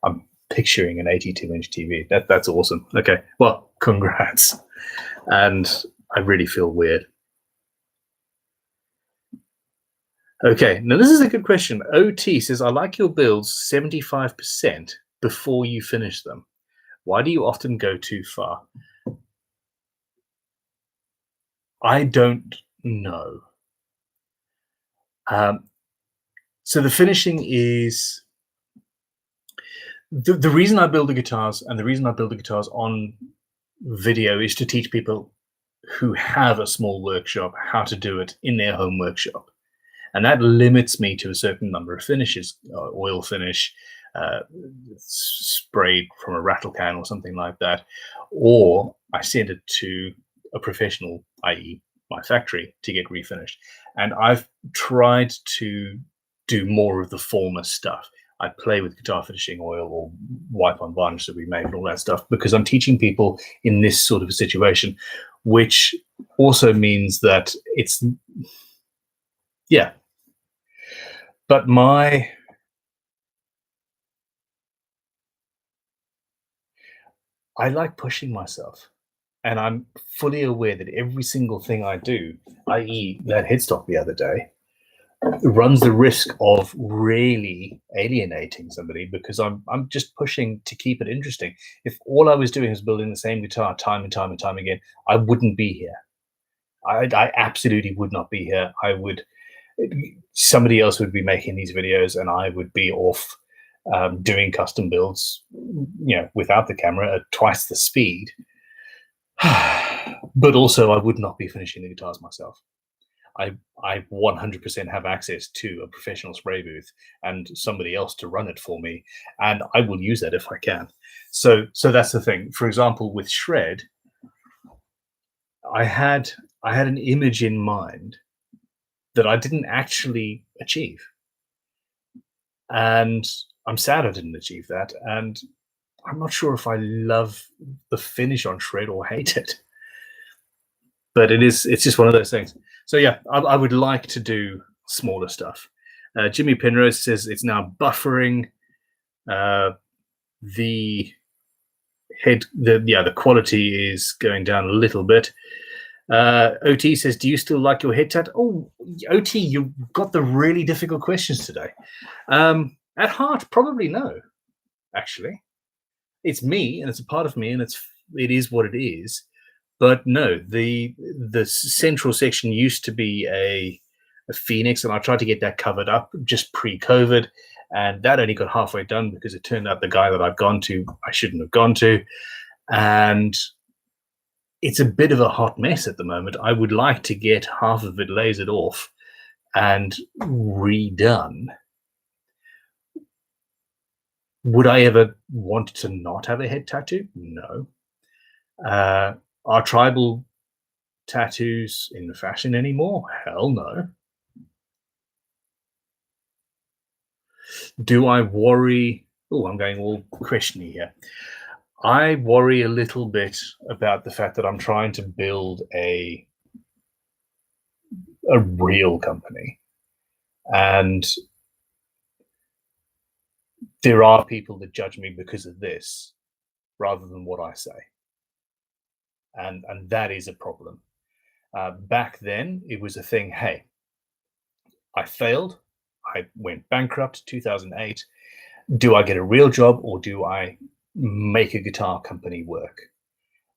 I'm picturing an 82-inch TV. That's awesome. Okay, well, congrats. And I really feel weird. Okay, now this is a good question. OT says, I like your builds 75% before you finish them. Why do you often go too far? I don't know. So the finishing is the reason I build the guitars, and the reason I build the guitars on video is to teach people who have a small workshop how to do it in their home workshop. And that limits me to a certain number of finishes, oil finish, sprayed from a rattle can or something like that. Or I send it to a professional, i.e. my factory, to get refinished. And I've tried to do more of the former stuff. I play with guitar finishing oil or wipe on varnish that we make and all that stuff, because I'm teaching people in this sort of a situation, which also means that it's, yeah. But I like pushing myself. And I'm fully aware that every single thing I do, i.e. that headstock the other day, runs the risk of really alienating somebody, because I'm just pushing to keep it interesting. If all I was doing was building the same guitar time and time and time again, I wouldn't be here. I absolutely would not be here. Somebody else would be making these videos and I would be off doing custom builds, without the camera at twice the speed. But also I would not be finishing the guitars myself. I 100% have access to a professional spray booth and somebody else to run it for me, and I will use that if I can. So that's the thing. For example, with Shred, I had an image in mind that I didn't actually achieve, and I'm sad I didn't achieve that. And I'm not sure if I love the finish on Shred or hate it, but it's just one of those things. So yeah, I would like to do smaller stuff. Jimmy Penrose says it's now buffering. The quality is going down a little bit. OT says, do you still like your head tat? Oh, OT, you've got the really difficult questions today. At heart, probably no, actually. It's me, and it's a part of me, and it is what it is. But no, the central section used to be a Phoenix, and I tried to get that covered up just pre-COVID, and that only got halfway done because it turned out the guy that I'd gone to, I shouldn't have gone to. And it's a bit of a hot mess at the moment. I would like to get half of it lasered off and redone. Would I ever want to not have a head tattoo? No. Are tribal tattoos in fashion anymore? Hell no. Do I worry? Oh, I'm going all questiony here. I worry a little bit about the fact that I'm trying to build a real company, and there are people that judge me because of this rather than what I say, and that is a problem. Back then, it was a thing. Hey, I failed. I went bankrupt 2008. Do I get a real job, or do I make a guitar company work?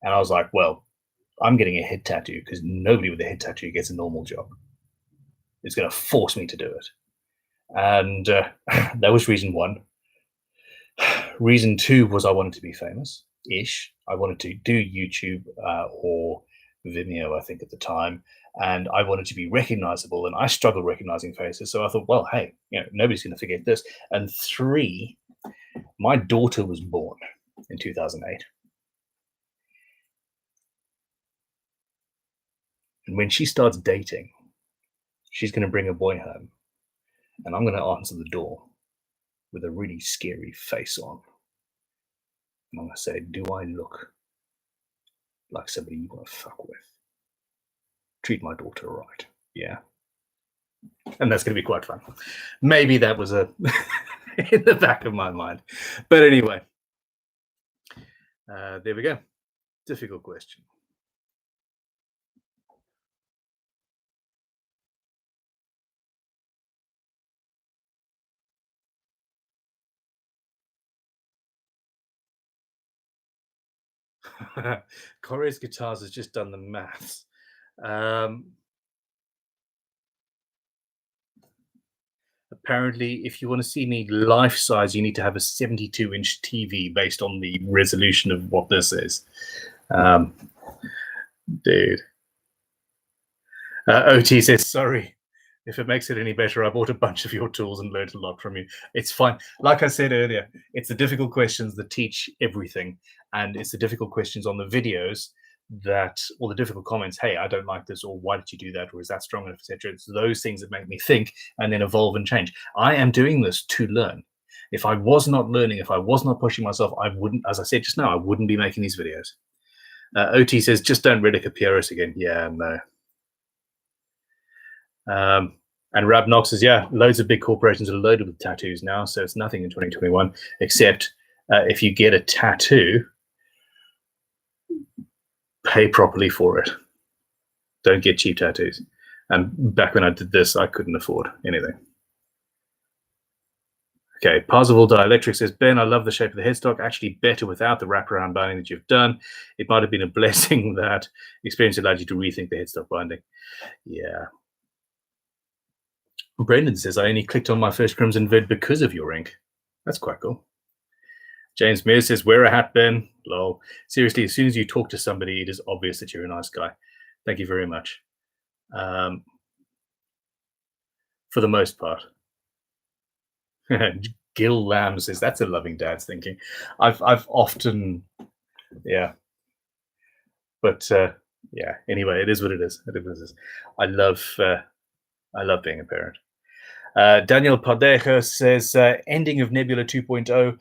And I was like, well, I'm getting a head tattoo because nobody with a head tattoo gets a normal job. It's going to force me to do it. And that was reason one. Reason two was I wanted to be famous-ish. I wanted to do YouTube or Vimeo, I think, at the time, and I wanted to be recognizable, and I struggle recognizing faces. So I thought, well, hey, nobody's going to forget this. And three, my daughter was born in 2008. And when she starts dating, she's going to bring a boy home, and I'm going to answer the door with a really scary face on. And I'm going to say, do I look like somebody you want to fuck with? Treat my daughter right. Yeah. And that's going to be quite fun. Maybe that was in the back of my mind. But anyway, there we go. Difficult question. Corey's Guitars has just done the maths. Apparently, if you want to see me life size, you need to have a 72-inch TV based on the resolution of what this is. Dude. OT says, sorry. If it makes it any better, I bought a bunch of your tools and learned a lot from you. It's fine. Like I said earlier, it's the difficult questions that teach everything. And it's the difficult questions on the videos or the difficult comments, hey, I don't like this, or why did you do that, or is that strong enough, etc. It's those things that make me think and then evolve and change. I am doing this to learn. If I was not learning, if I was not pushing myself, I wouldn't, as I said just now, I wouldn't be making these videos. OT says, just don't Riddick a PRS again. Yeah, no. And Rab Knox says, yeah, loads of big corporations are loaded with tattoos now, so it's nothing in 2021, except if you get a tattoo, pay properly for it. Don't get cheap tattoos. And back when I did this, I couldn't afford anything. Okay, Parzival Dielectric says, Ben, I love the shape of the headstock. Actually better without the wraparound binding that you've done. It might have been a blessing that experience allowed you to rethink the headstock binding. Yeah. Brendan says, I only clicked on my first Crimson vid because of your ink. That's quite cool. James Mears says, wear a hat, Ben. Lol. Seriously, as soon as you talk to somebody, it is obvious that you're a nice guy. Thank you very much. For the most part. Gil Lamb says, that's a loving dad's thinking. I've often, yeah. But yeah, anyway, it is what it is. It is what it is. I love being a parent. Daniel Padejo says, ending of Nebula 2.0.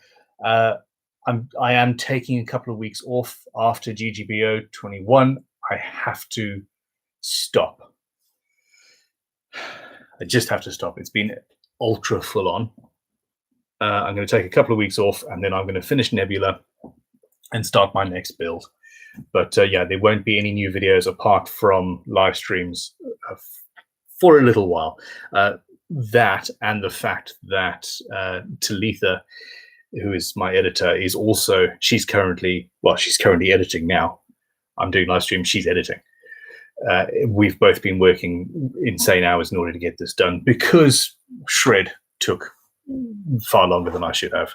I am taking a couple of weeks off after GGBO 21. I have to stop. I just have to stop. It's been ultra full on. I'm going to take a couple of weeks off, and then I'm going to finish Nebula and start my next build. But yeah, there won't be any new videos apart from live streams for a little while. That and the fact that Talitha, who is my editor, is also, she's currently editing now. I'm doing live streams, she's editing. We've both been working insane hours in order to get this done because Shred took far longer than I should have.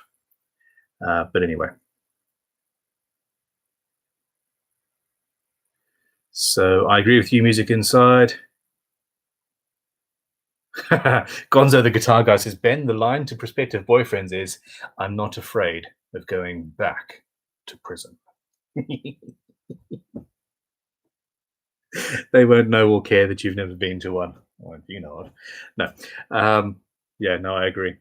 But anyway. So I agree with you, Music Inside. Gonzo the guitar guy says, Ben, the line to prospective boyfriends is, I'm not afraid of going back to prison. They won't know or care that you've never been to one. Well, you know of. No. Yeah, no, I agree.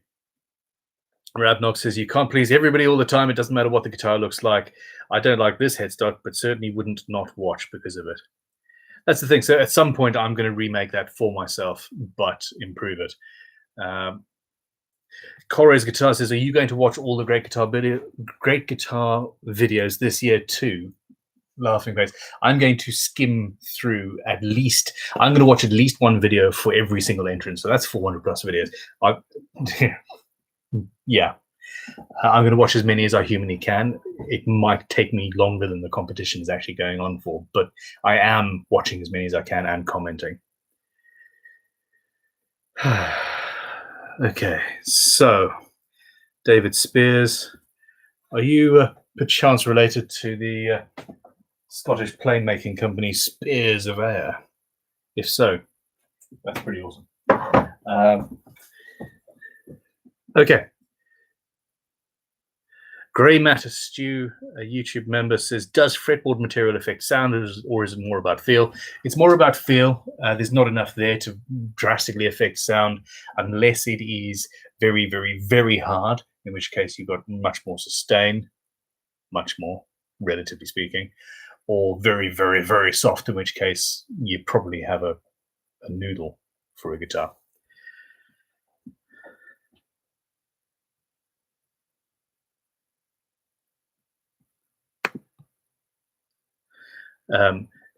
Rabnox says, you can't please everybody all the time. It doesn't matter what the guitar looks like. I don't like this headstock, but certainly wouldn't not watch because of it. That's the thing. So at some point, I'm going to remake that for myself, but improve it. Corey's Guitar says, are you going to watch all the great guitar videos this year too? Laughing face. I'm going to skim through I'm going to watch at least one video for every single entrance. So that's 400 plus videos. Yeah. I'm going to watch as many as I humanly can. It might take me longer than the competition is actually going on for, but I am watching as many as I can and commenting. Okay, so David Spears, are you perchance related to the Scottish plane making company Spears of Air? If so, that's pretty awesome. Okay. Grey Matter Stew, a YouTube member, says, does fretboard material affect sound, or is it more about feel? It's more about feel. There's not enough there to drastically affect sound unless it is very, very, very hard, in which case you've got much more sustain, much more, relatively speaking, or very, very, very soft, in which case you probably have a noodle for a guitar.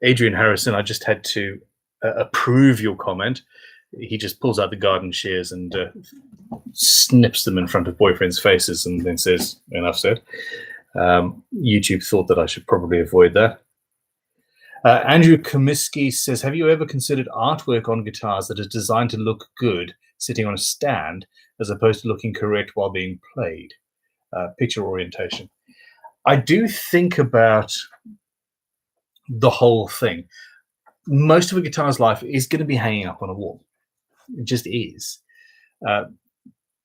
Adrian Harrison, I just had to approve your comment. He just pulls out the garden shears and snips them in front of boyfriends' faces and then says, enough said. YouTube thought that I should probably avoid that. Andrew Comiskey says, have you ever considered artwork on guitars that is designed to look good sitting on a stand as opposed to looking correct while being played? Picture orientation. I do think about the whole thing. Most of a guitar's life is going to be hanging up on a wall. It just is.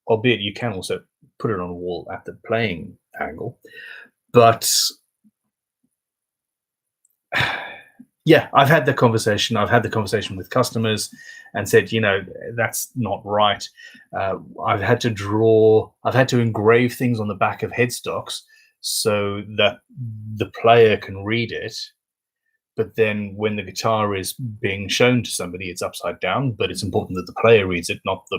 Albeit you can also put it on a wall at the playing angle. But yeah, I've had the conversation. I've had the conversation with customers and said, you know, that's not right. I've had to engrave things on the back of headstocks so that the player can read it. But then when the guitar is being shown to somebody, it's upside down, but it's important that the player reads it, not the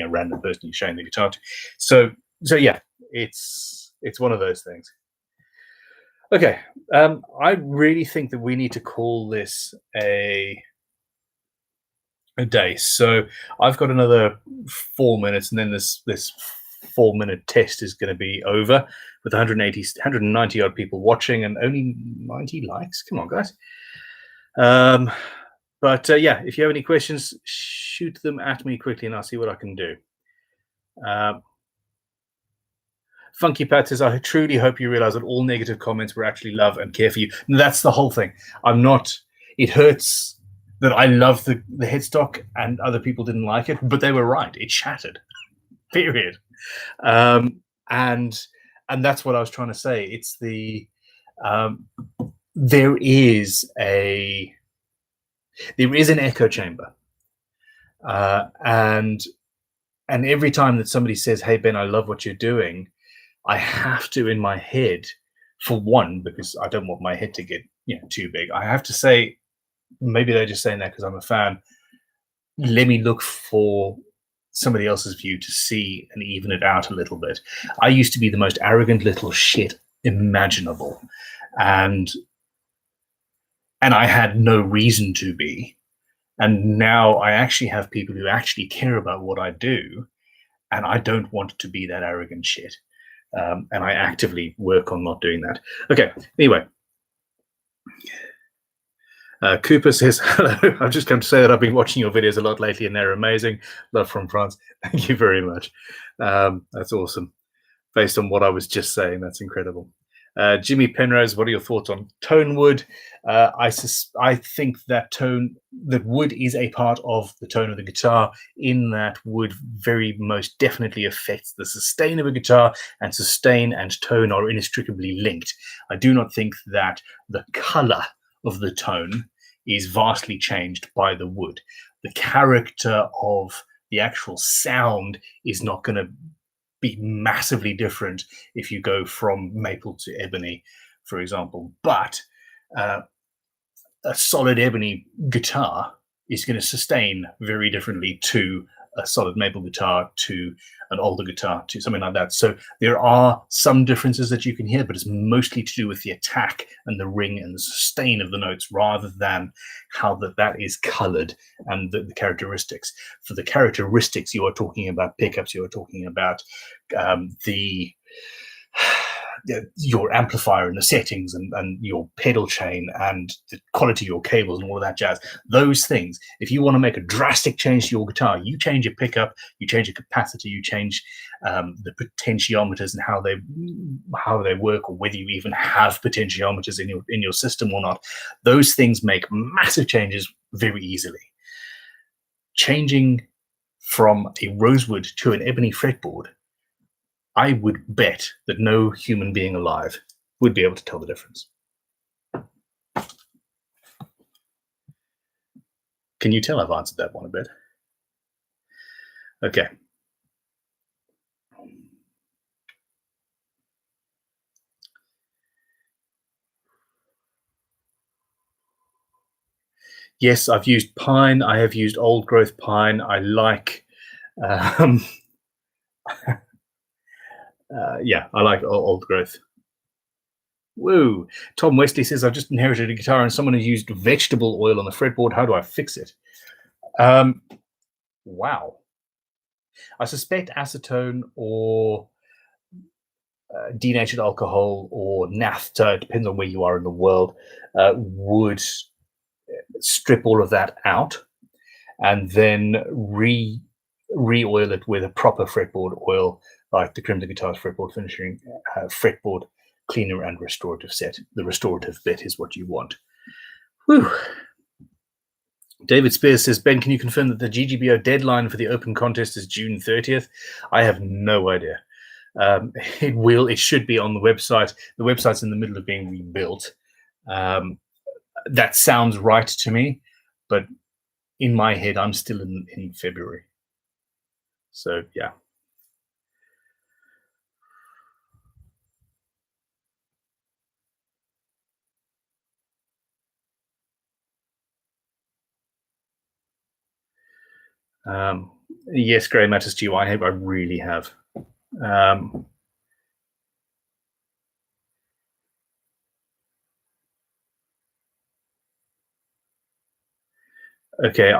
random person you're showing the guitar to. So yeah, it's one of those things. Okay, I really think that we need to call this a day. So I've got another 4 minutes, and then this 4-minute test is going to be over with 190 odd people watching and only 90 likes. Come on, guys. But yeah, if you have any questions, shoot them at me quickly and I'll see what I can do. Funky Pat says, I truly hope you realize that all negative comments were actually love and care for you. And that's the whole thing. It hurts that I love the headstock and other people didn't like it, but they were right. It shattered, period. And that's what I was trying to say. It's there is an echo chamber, and every time that somebody says, hey Ben, I love what you're doing, I have to, in my head, for one, because I don't want my head to get too big, I have to say, maybe they're just saying that because I'm a fan, let me look for somebody else's view to see and even it out a little bit. I used to be the most arrogant little shit imaginable, and I had no reason to be. And now I actually have people who actually care about what I do, and I don't want to be that arrogant shit. And I actively work on not doing that. Okay, anyway. Cooper says, hello, I've just come to say that I've been watching your videos a lot lately and they're amazing. Love from France. Thank you very much. That's awesome. Based on what I was just saying, that's incredible. Jimmy Penrose, what are your thoughts on tone wood? I think that wood is a part of the tone of the guitar, in that wood very most definitely affects the sustain of a guitar, and sustain and tone are inextricably linked. I do not think that the color of the tone is vastly changed by the wood. The character of the actual sound is not going to be massively different if you go from maple to ebony, for example. But a solid ebony guitar is going to sustain very differently to a solid maple guitar, to an older guitar, to something like that. So there are some differences that you can hear, but it's mostly to do with the attack and the ring and the sustain of the notes, rather than how that is colored and the characteristics. For the characteristics, you are talking about pickups, you are talking about the your amplifier and the settings and your pedal chain and the quality of your cables and all of that jazz. Those things, if you want to make a drastic change to your guitar, you change your pickup, you change your capacity, you change the potentiometers and how they work, or whether you even have potentiometers in your system or not. Those things make massive changes very easily. Changing from a rosewood to an ebony fretboard, I would bet that no human being alive would be able to tell the difference. Can you tell I've answered that one a bit? Okay. Yes, I've used pine. I have used old growth pine. I like, yeah, I like old growth. Woo! Tom Wesley says, I've just inherited a guitar and someone has used vegetable oil on the fretboard. How do I fix it? Wow. I suspect acetone or denatured alcohol or naphtha, depends on where you are in the world, would strip all of that out and then re-oil it with a proper fretboard oil, like the Crimson Guitars fretboard finishing fretboard cleaner and restorative set. The restorative bit is what you want. Whew. David Spears says, Ben, can you confirm that the GGBO deadline for the open contest is June 30th? I have no idea. It should be on the website. The website's in the middle of being rebuilt. That sounds right to me, but in my head, I'm still in February. So, yeah. Yes, Grey matters to you. I hope I really have. Okay,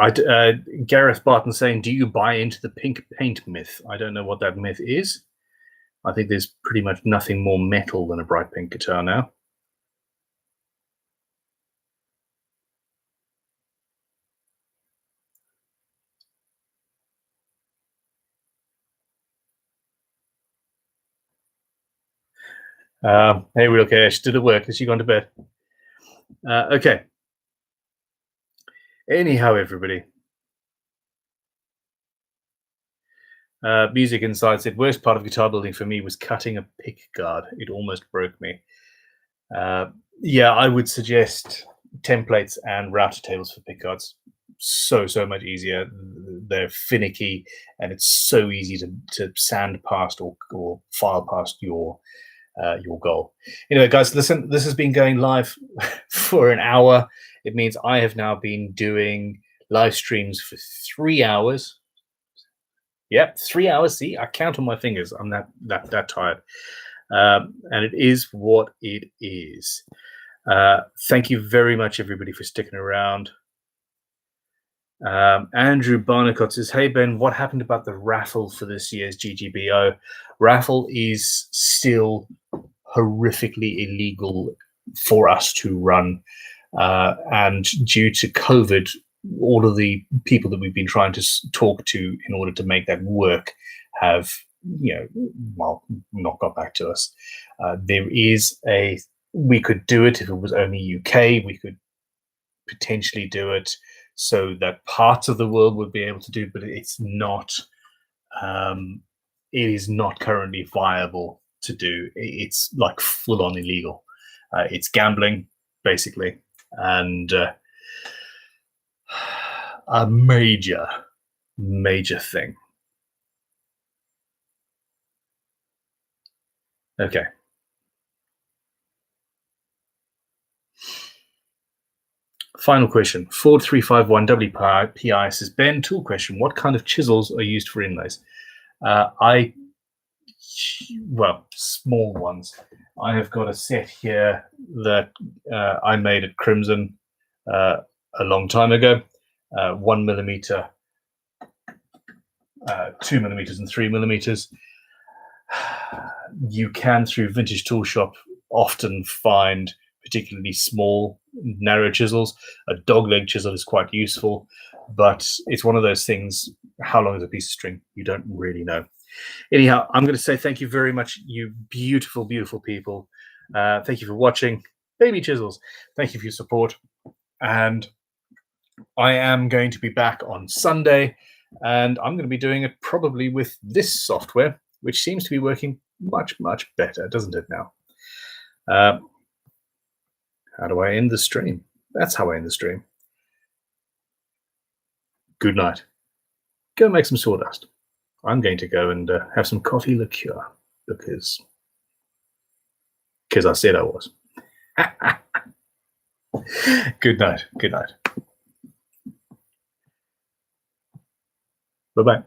Gareth Barton saying, do you buy into the pink paint myth? I don't know what that myth is. I think there's pretty much nothing more metal than a bright pink guitar now. Hey, Real Cash, did it work? Has she gone to bed? Okay. Anyhow, everybody. Music Inside said, worst part of guitar building for me was cutting a pick guard. It almost broke me. Yeah, I would suggest templates and router tables for pick guards. So much easier. They're finicky, and it's so easy to sand past or file past your goal. Anyway, guys, listen, this has been going live for an hour. It means I have now been doing live streams for 3 hours. Yep, 3 hours. See, I count on my fingers. I'm that tired. And it is what it is. Thank you very much, everybody, for sticking around. Andrew Barnicott says, hey, Ben, what happened about the raffle for this year's GGBO? Raffle is still horrifically illegal for us to run. And due to COVID, all of the people that we've been trying to talk to in order to make that work have, not got back to us. We could do it if it was only UK. We could potentially do it so that parts of the world would be able to do, but it's not. It is not currently viable to do. It's like full on illegal. It's gambling, basically, and a major thing. Okay. Final question. Ford 351 WPI says, Ben, tool question. What kind of chisels are used for inlays? Small ones. I have got a set here that I made at Crimson a long time ago. 1 millimeter, 2 millimeters, and 3 millimeters. You can, through Vintage Tool Shop, often find particularly small, narrow chisels. A dogleg chisel is quite useful, but it's one of those things, how long is a piece of string? You don't really know. Anyhow, I'm going to say thank you very much, you beautiful, beautiful people. Thank you for watching. Baby Chisels, thank you for your support. And I am going to be back on Sunday, and I'm going to be doing it probably with this software, which seems to be working much, much better, doesn't it now? How do I end the stream? That's how I end the stream. Good night. Go make some sawdust. I'm going to go and have some coffee liqueur because I said I was. Good night. Good night. Bye-bye.